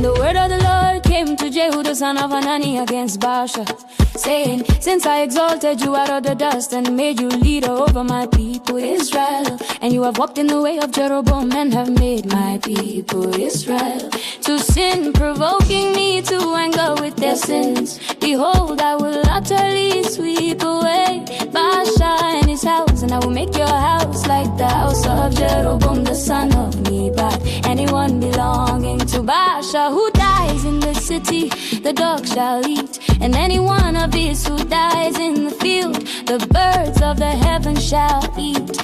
the word of the Lord came to Jehu the son of Hanani against Baasha, saying, since I exalted you out of the dust and made you leader over my people Israel, and you have walked in the way of Jeroboam and have made my people Israel to sin, provoking me to anger with their sins, behold, I will utterly sweep away Baasha and his house, and I will make your house like the house of Jeroboam the son of Nebat. Anyone belonging to Baasha who dies in the city, the dog shall eat, and any one of his who dies in the field, the birds of the heaven shall eat.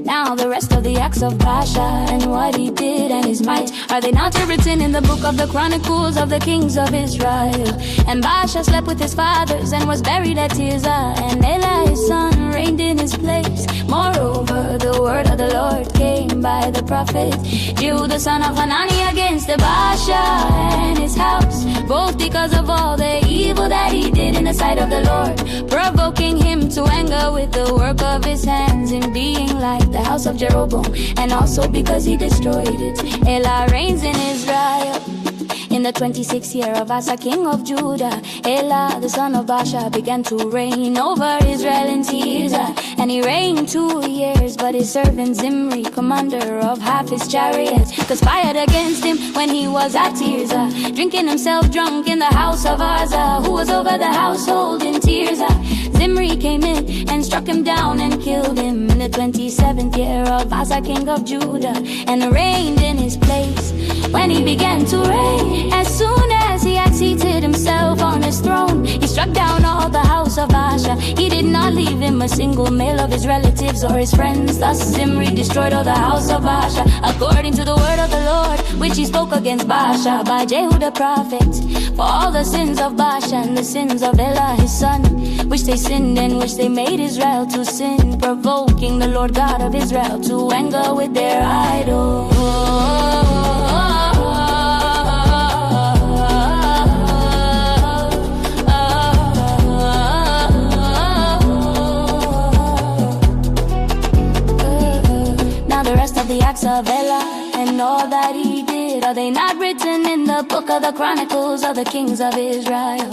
Now the rest of the acts of Baasha and what he did and his might, are they not written in the book of the chronicles of the kings of Israel? And Baasha slept with his fathers and was buried at Tirzah, and Elah his son reigned in his place. Moreover, the word of the Lord came by the prophet Jehu the son of Hanani against the Baasha and his house, both because of all the evil that he did in the sight of the Lord, provoking him to anger with the work of his hands in being like the house of Jeroboam, and also because he destroyed it. Elah reigns in Israel. In the 26th year of Asa, king of Judah, Elah, the son of Baasha, began to reign over Israel in Tirzah. And he reigned 2 years, but his servant Zimri, commander of half his chariots, conspired against him when he was at Tirzah, drinking himself drunk in the house of Asa, who was over the household in Tirzah. Zimri came in and struck him down and killed him in the 27th year of Asa, king of Judah, and reigned in his place. When he began to reign, as soon as he had seated himself on his throne, he struck down all the house of Baasha. He did not leave him a single male of his relatives or his friends. Thus Zimri destroyed all the house of Baasha, according to the word of the Lord, which he spoke against Baasha by Jehu the prophet, for all the sins of Baasha and the sins of Elah his son, which they sinned and which they made Israel to sin, provoking the Lord God of Israel to anger with their idols. The acts of Elah and all that he did, are they not written in the book of the chronicles of the kings of Israel?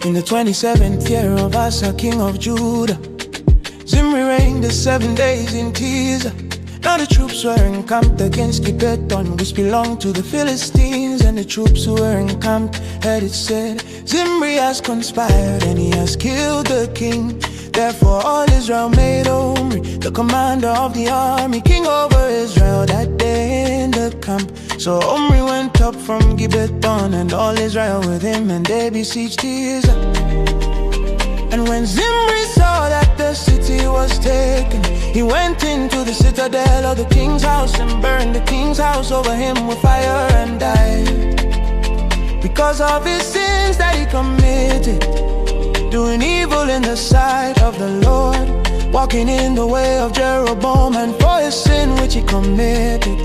In the 27th year of Asa, king of Judah, Zimri reigned the 7 days in Tirzah. Now the troops were encamped against 𝘂𝙧𝙚𝙀, which belonged to the Philistines. And the troops who were encamped heard it said, Zimri has conspired and he has killed the king. Therefore all Israel made Omri the commander of the army, king over Israel that day in the camp. So Omri went up from 𝘂𝙧𝙚 and all Israel with him, and they besieged Tirzah. And when Zimri saw that the city was taken, he went into the citadel of the king's house and burned the king's house over him with fire and died. Because of his sins that he committed, doing evil in the sight of the Lord, walking in the way of Jeroboam, and for his sin which he committed,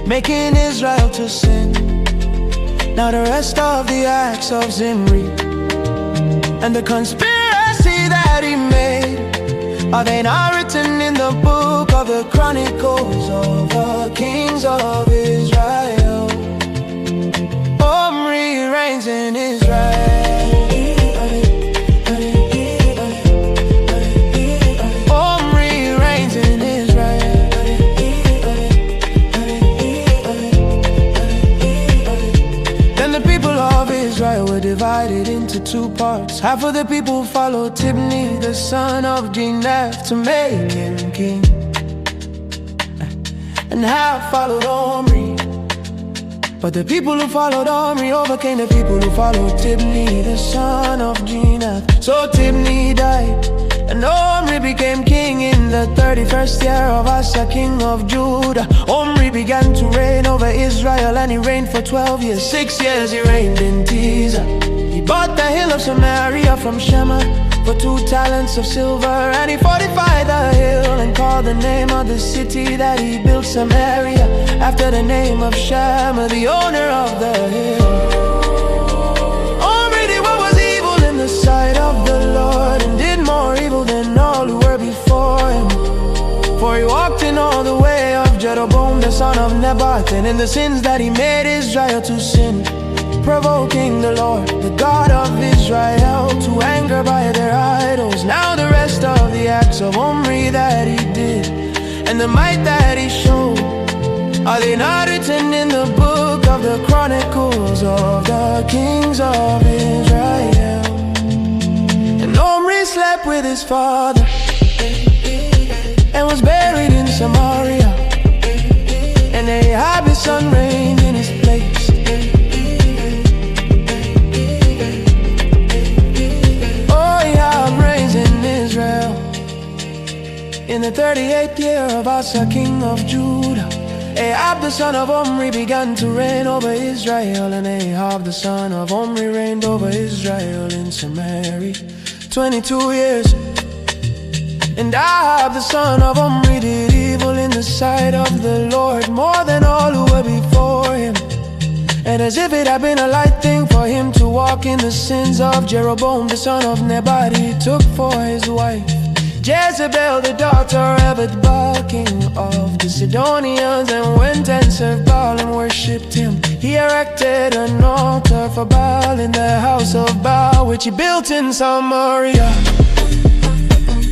making Israel to sin. Now the rest of the acts of Zimri and the conspiracy that he made, are they not written in the book of the chronicles of the kings of Israel? Omri reigns in Israel. Omri reigns in Israel. Then the people of Israel were divided into 2 parts. Half of the people followed 𝘂𝙧𝙀, the son of 𝘂𝙧, to make him king, and half followed Omri. But the people who followed Omri overcame the people who followed 𝘂𝙧𝙀, the son of 𝘂𝙧. So 𝘂𝙧𝙀 died, and Omri became king in the 31st year of Asa, king of Judah. Omri began to reign over Israel, and he reigned for 12 years. 6 years he reigned in Tirzah. He bought the hill of Samaria from Shema for 2 talents of silver. And he fortified the hill and called the name of the city that he built Samaria after the name of Shammah, the owner of the hill. Omri did what was evil in the sight of the Lord, and did more evil than all who were before him. For he walked in all the way of Jeroboam the son of Nebat, and in the sins that he made Israel to sin, provoking the Lord, the God of Israel, to anger by their idols. Now the rest of the acts of Omri that he did, and the might that he showed, are they not written in the book of the Chronicles of the kings of Israel? And Omri slept with his father and was buried in Samaria, and Ahab his son reigned in his place. Oh, Ahab reigns in Israel. In the 38th year of Asa, king of Judah, Ahab the son of Omri began to reign over Israel, and Ahab the son of Omri reigned over Israel in Samaria 22 years. And Ahab the son of Omri did evil in the sight of the Lord, more than all who were before him. And as if it had been a light thing for him to walk in the sins of Jeroboam the son of Nebat, he took for his wife Jezebel, the daughter of 𝙂𝙤𝙤, king of the Sidonians, and went and served Baal and worshipped him. He erected an altar for Baal in the house of Baal, which he built in Samaria.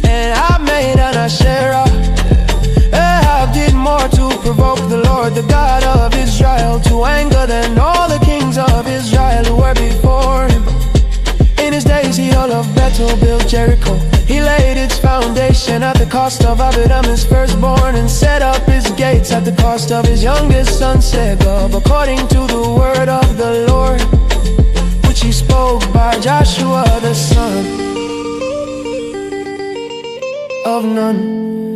And I made an Asherah. Ahab did more to provoke the Lord, the God of Israel, to anger than all the kings of Israel who were before him. In his days he all of Bethel built Jericho. He laid its foundation at the cost of Abedam his firstborn, and set up his gates at the cost of his youngest son Segub, according to the word of the Lord, which he spoke by Joshua the son of Nun.